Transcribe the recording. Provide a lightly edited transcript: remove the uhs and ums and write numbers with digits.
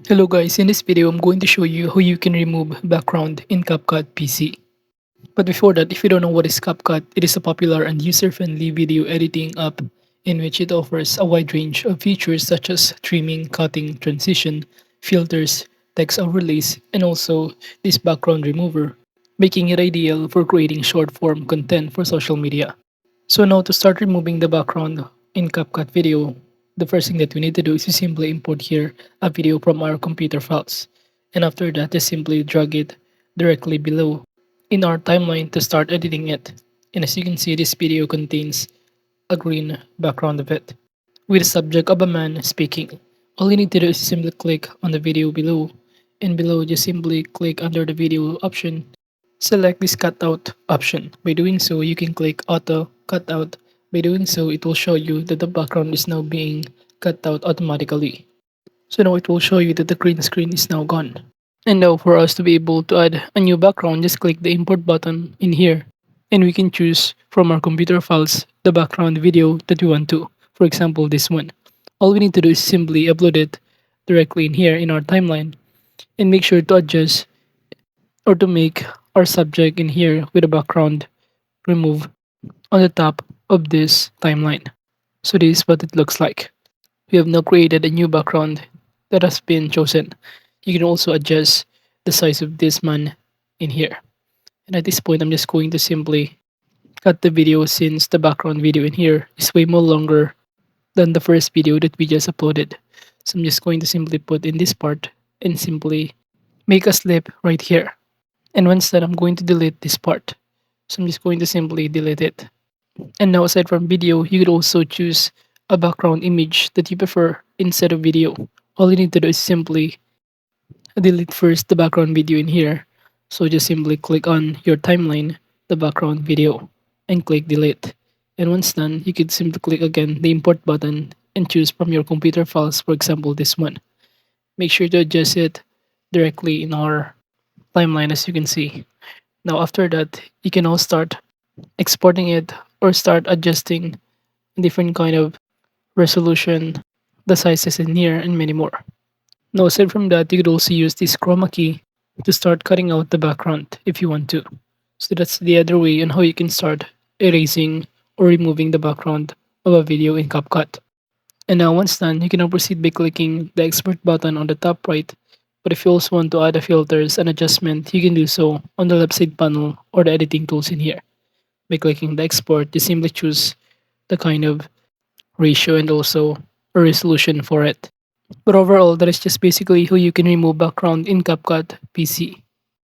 Hello guys, in this video I'm going to show you how you can remove background in CapCut PC. But before that, if you don't know what is CapCut, it is a popular and user-friendly video editing app in which it offers a wide range of features such as trimming, cutting, transition, filters, text overlays, and also this background remover, making it ideal for creating short-form content for social media. So now to start removing the background in CapCut video, the first thing that we need to do is to simply import here a video from our computer files. And after that, just simply drag it directly below in our timeline to start editing it. And as you can see, this video contains a green background of it with the subject of a man speaking. All you need to do is simply click on the video below, and below just simply click under the video option. Select this cutout option. By doing so, you can click auto cutout. By doing so, it will show you that the background is now being cut out automatically. So now it will show you that the green screen is now gone. And now for us to be able to add a new background, just click the import button in here. And we can choose from our computer files the background video that we want to. For example, this one. All we need to do is simply upload it directly in here in our timeline and make sure to adjust or to make our subject in here with a background remove on the top of this timeline. So this is what it looks like. We have now created a new background that has been chosen. You can also adjust the size of this man in here. And at this point, I'm just going to simply cut the video since the background video in here is way more longer than the first video that we just uploaded. So I'm just going to simply put in this part and simply make a slip right here. And once that, I'm going to delete this part. So I'm just going to simply delete it. And now aside from video, you could also choose a background image that you prefer instead of video. All you need to do is simply delete first the background video in here. So just simply click on your timeline, the background video, and click delete. And once done, you could simply click again the import button and choose from your computer files, for example, this one. Make sure to adjust it directly in our timeline as you can see. Now after that, you can now start exporting it or start adjusting different kind of resolution, the sizes in here, and many more. Now aside from that, you could also use this chroma key to start cutting out the background if you want to. So that's the other way on how you can start erasing or removing the background of a video in CapCut. And now once done, you can now proceed by clicking the export button on the top right. But if you also want to add a filters and adjustment, you can do so on the left side panel or the editing tools in here. By clicking the export, you simply choose the kind of ratio and also a resolution for it. But overall, that is just basically how you can remove background in CapCut PC.